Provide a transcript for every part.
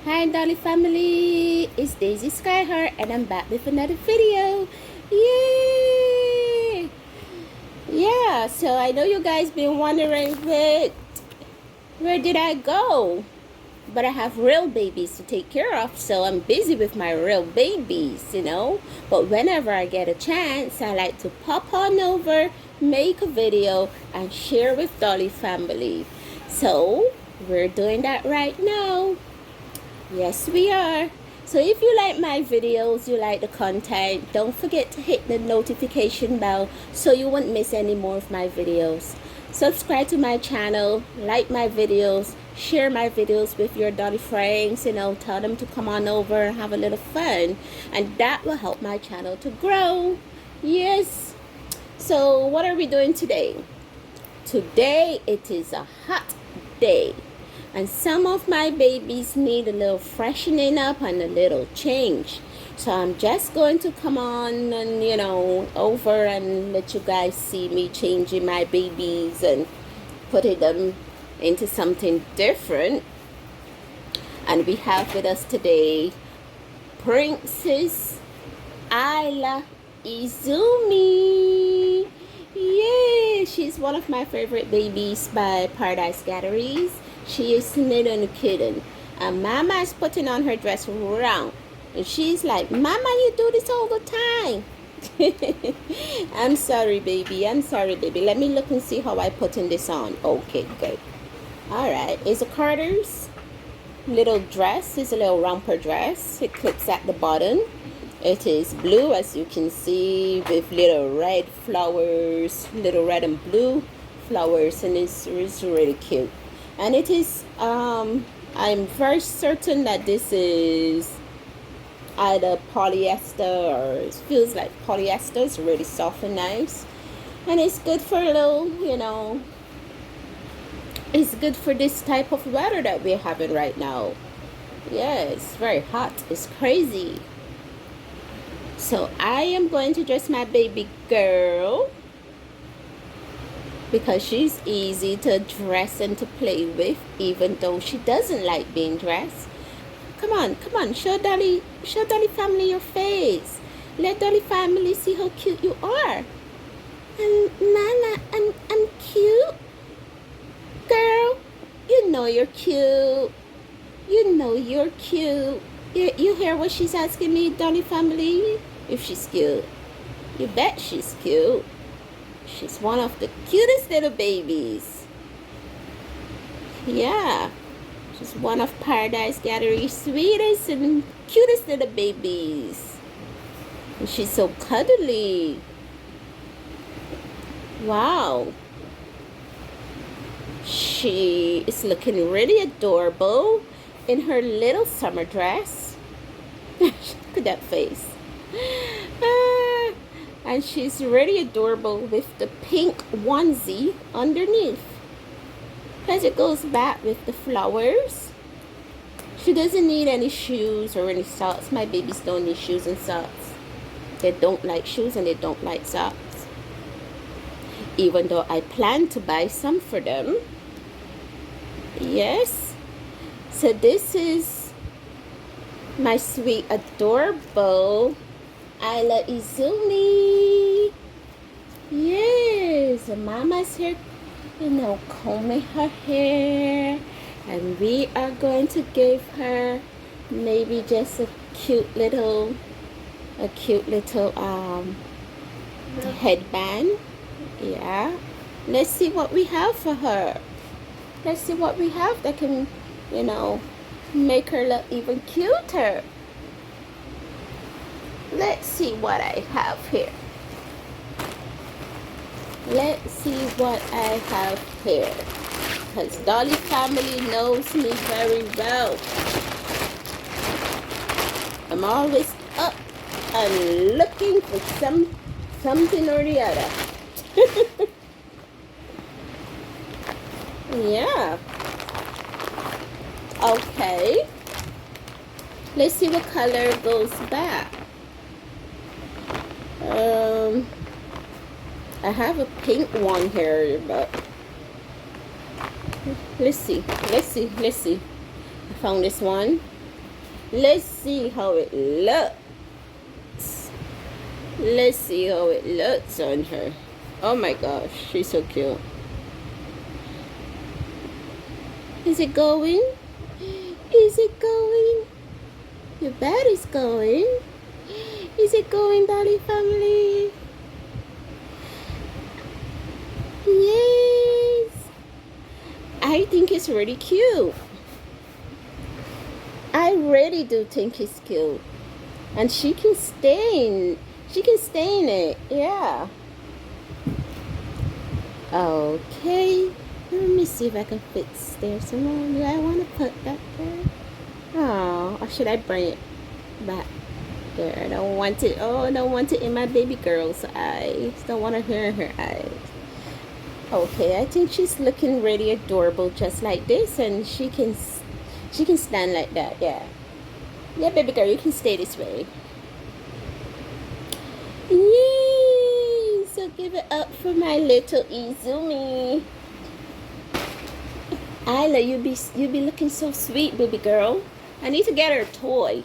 Hi Dolly family, it's Daisy Skyheart and I'm back with another video. Yay! Yeah, so I know you guys been wondering where did I go? But I have real babies to take care of, so I'm busy with my real babies. But whenever I get a chance, I like to pop on over, make a video, and share with Dolly family. So we're doing that right now. Yes, we are. So if you like my videos, you like the content, don't forget to hit the notification bell so you won't miss any more of my videos. Subscribe to my channel, like my videos, share my videos with your Dolly friends, tell them to come on over and have a little fun. And that will help my channel to grow. Yes. So what are we doing today? Today it is a hot day. And some of my babies need a little freshening up and a little change. So I'm just going to come on and, over and let you guys see me changing my babies and putting them into something different. And we have with us today Princess Ayla Izumi. Yay! She's one of my favorite babies by Paradise Galleries. She is Smitten and Kitten. And Mama is putting on her dress round. And she's like, Mama, you do this all the time. I'm sorry, baby. I'm sorry, baby. Let me look and see how I putting this on. Okay, good. Alright. It's a Carter's little dress. It's a little romper dress. It clips at the bottom. It is blue, as you can see, with little red flowers, little red and blue flowers, and it's really cute. And it is, I'm very certain that this is either polyester or it feels like polyester. It's really soft and nice. And it's good for a little, it's good for this type of weather that we're having right now. Yeah, it's very hot. It's crazy. So I am going to dress my baby girl because she's easy to dress and to play with, even though she doesn't like being dressed. Come on, show Dolly family your face. Let Dolly family see how cute you are. And Mama, I'm cute. Girl, you know you're cute. You know you're cute. You hear what she's asking me, Dolly family? If she's cute. You bet she's cute. She's one of the cutest little babies. Yeah. She's one of Paradise Gallery's sweetest and cutest little babies. And she's so cuddly. Wow. She is looking really adorable in her little summer dress. Look at that face. And she's really adorable with the pink onesie underneath, because it goes back with the flowers. She doesn't need any shoes or any socks. My babies don't need shoes and socks. They don't like shoes and they don't like socks, even though I plan to buy some for them. Yes. So this is my sweet adorable Ayla Izumi. Yes, Mama's here, combing her hair, and we are going to give her maybe just a cute little headband. Yeah. Let's see what we have for her. Let's see what we have that can, make her look even cuter. Let's see what I have here. Let's see what I have here. Because Dolly family knows me very well. I'm always up and looking for something or the other. Yeah. Okay. Let's see what color goes back. I have a pink one here, but let's see. I found this one. Let's see how it looks. Let's see how it looks on her. Oh my gosh, she's so cute. Is it going? Is it going? Your bed is going. Is it going, Dolly family? Yes. I think it's really cute. I really do think it's cute. And she can stay in it. Yeah. Okay. Let me see if I can fit there somewhere. Do I want to put that there? Oh, or should I bring it back there? I don't want it. Oh, I don't want it in my baby girl's eyes. Don't want her in her eyes. Okay, I think she's looking really adorable just like this, and she can stand like that. Yeah. Yeah, baby girl, you can stay this way. Yay! So give it up for my little Izumi. Ayla, you be looking so sweet, baby girl. I need to get her a toy.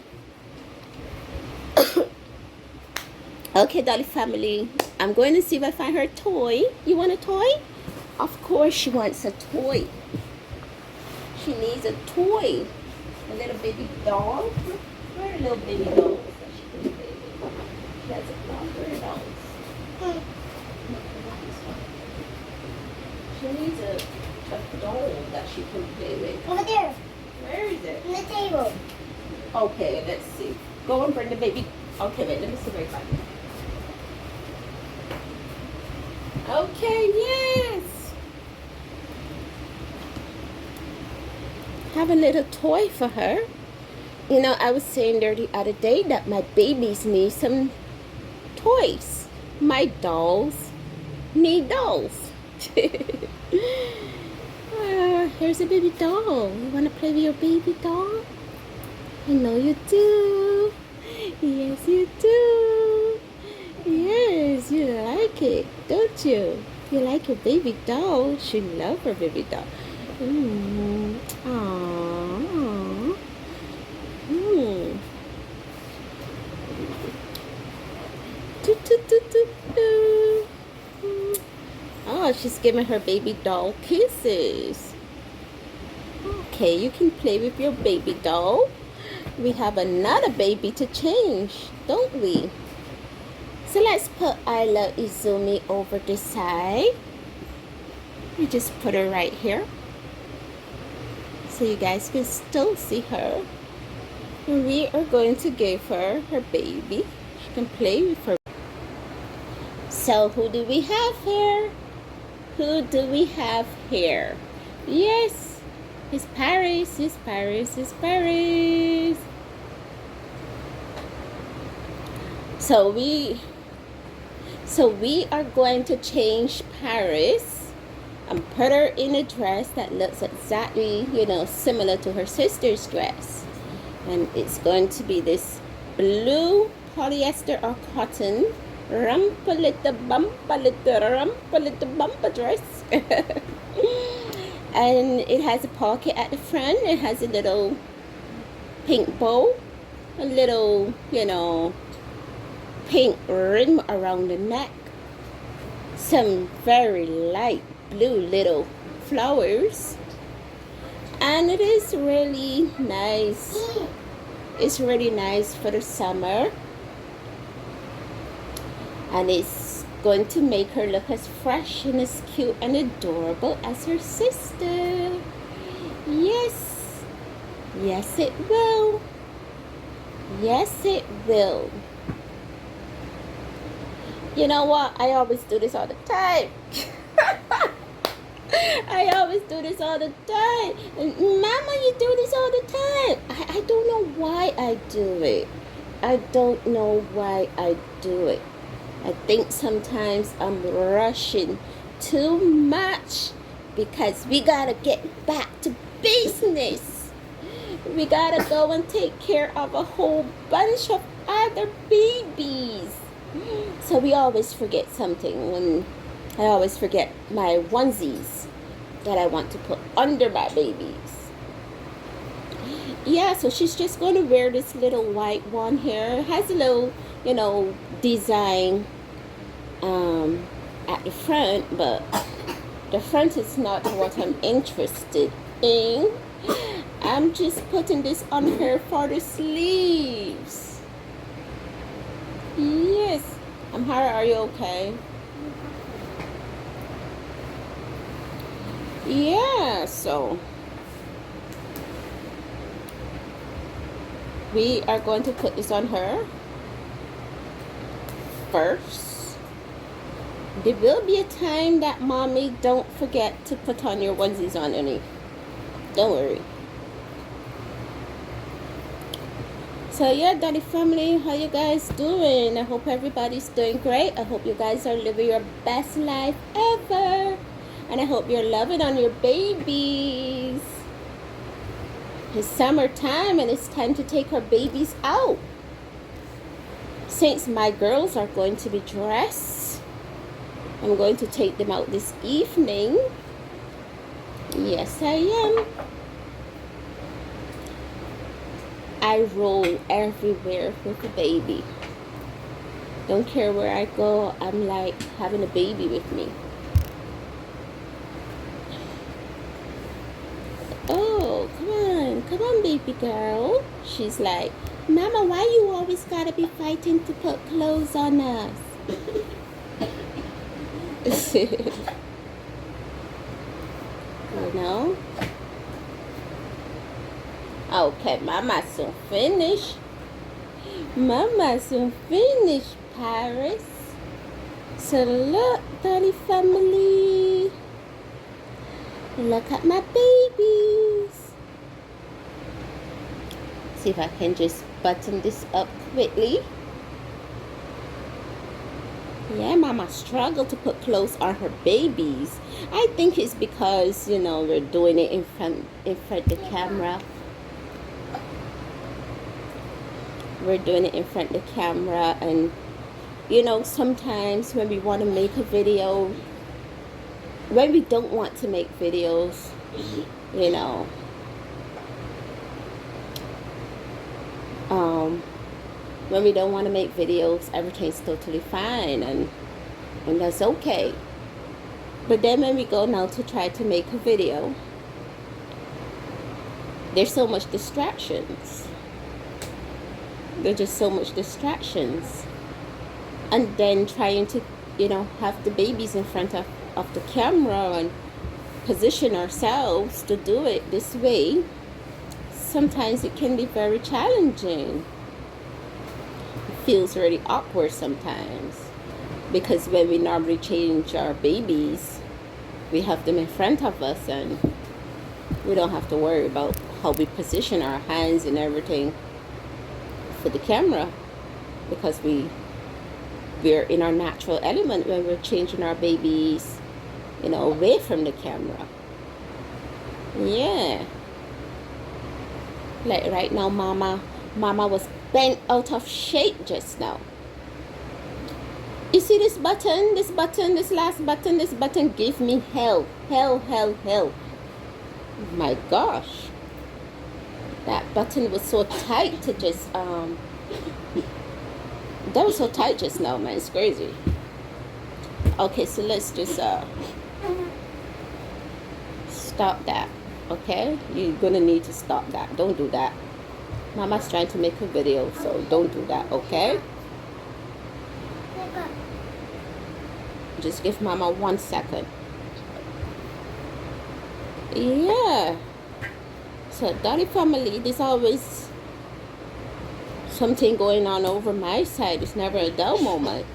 Okay, Dolly family, I'm going to see if I find her a toy. You want a toy? Of course she wants a toy. She needs a toy. A little baby doll. Where are little baby dolls that she can play with? She has a lot of dolls. She needs a doll that she can play with. Over there. Where is it? On the table. Okay, let's see. Go and bring the baby. Okay, wait, let me see if I find it. Okay, yes. Have a little toy for her. You know, I was saying there the other day that my babies need some toys. My dolls need dolls. Here's a baby doll. You want to play with your baby doll? I know you do. Yes, you do. Yes, you like it, don't you? You like your baby doll. She loves her baby doll. Aww. Oh, she's giving her baby doll kisses. Okay, you can play with your baby doll. We have another baby to change, don't we? So let's put Ayla Izumi over this side. We just put her right here, so you guys can still see her. And we are going to give her her baby. She can play with her. So who do we have here? Who do we have here? Yes, it's Paris, it's Paris, it's Paris. So we are going to change Paris and put her in a dress that looks exactly, similar to her sister's dress. And it's going to be this blue polyester or cotton rumpalita bumper dress. And it has a pocket at the front. It has a little pink bow, a little, pink rim around the neck, some very light blue little flowers, and it is really nice. It's really nice for the summer, and it's going to make her look as fresh and as cute and adorable as her sister. Yes, yes it will. Yes it will. You know what? I always do this all the time. I always do this all the time. Mama, you do this all the time. I don't know why I do it. I don't know why I do it. I think sometimes I'm rushing too much because we gotta get back to business. We gotta go and take care of a whole bunch of other babies. So we always forget something. When I always forget my onesies that I want to put under my babies. Yeah, so she's just going to wear this little white one here. It has a little, design um, at the front, but the front is not what I'm interested in. I'm just putting this on her for the sleeves. Yes. Amhara, are you okay? Yeah, so we are going to put this on her first. There will be a time that mommy don't forget to put on your onesies underneath. Don't worry. So yeah, Daddy family, how you guys doing? I hope everybody's doing great. I hope you guys are living your best life ever. And I hope you're loving on your babies. It's summertime and it's time to take our babies out. Since my girls are going to be dressed, I'm going to take them out this evening. Yes, I am. I roll everywhere with a baby. Don't care where I go, I'm like having a baby with me. Oh, come on, baby girl. She's like, Mama, why you always gotta be fighting to put clothes on us? You know? Okay, Mama soon finish. Mama soon finish, Paris. So look, Daddy family. Look at my babies. See if I can just button this up quickly. Yeah, Mama struggled to put clothes on her babies. I think it's because, we're doing it in front of the camera. We're doing it in front of the camera, and sometimes when we want to make a video, when we don't want to make videos, when we don't want to make videos, everything's totally fine, and that's okay. But then when we go now to try to make a video, there's so much distractions. There's just so much distractions. And then trying to, have the babies in front of the camera and position ourselves to do it this way, sometimes it can be very challenging. It feels really awkward sometimes, because when we normally change our babies, we have them in front of us and we don't have to worry about how we position our hands and everything for the camera, because we're in our natural element when we're changing our babies, away from the camera. Yeah. Like right now, Mama was bent out of shape just now. You see this button, this last button, this button gave me hell. My gosh. That button was so tight to just, that was so tight just now, man. It's crazy. Okay, so let's just stop that. Okay, you're gonna need to stop that. Don't do that. Mama's trying to make a video, so don't do that. Okay, just give Mama 1 second. Yeah. So Daddy family, there's always something going on over my side. It's never a dull moment.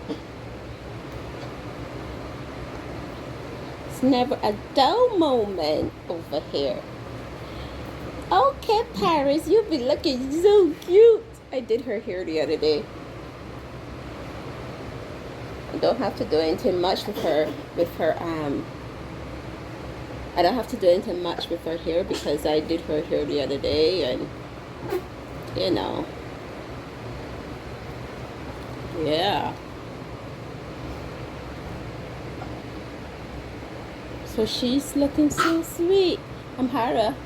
It's never a dull moment over here. Okay, Paris, you've been looking so cute. I did her hair the other day. I don't have to do anything much with her I don't have to do anything much with her hair, because I did her hair the other day, and yeah. So she's looking so sweet. Amhara,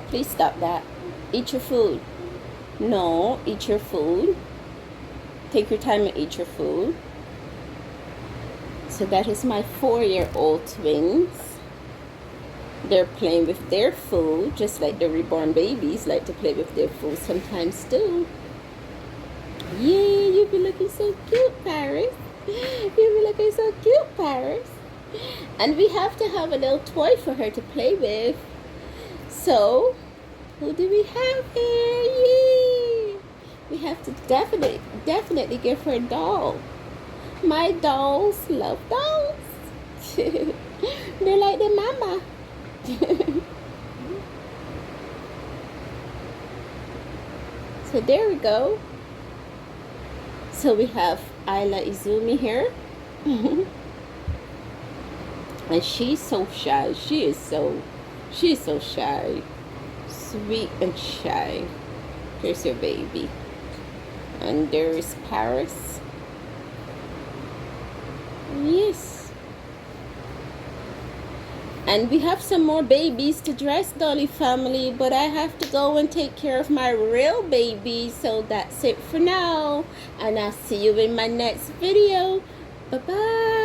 please stop that. Eat your food. No, eat your food. Take your time and eat your food. So that is my 4-year-old twins. They're playing with their food, just like the reborn babies like to play with their food sometimes too. Yeah, you be looking so cute, Paris. You be looking so cute, Paris. And we have to have a little toy for her to play with. So, who do we have here? Yay! We have to definitely give her a doll. My dolls love dolls. They're like their mama. So there we go. So we have Ayla Izumi here. And she's so shy. She's so shy. Sweet and shy. Here's your baby. And there is Paris. Yes. And we have some more babies to dress, Dolly family, but I have to go and take care of my real baby. So that's it for now. And I'll see you in my next video. Bye-bye.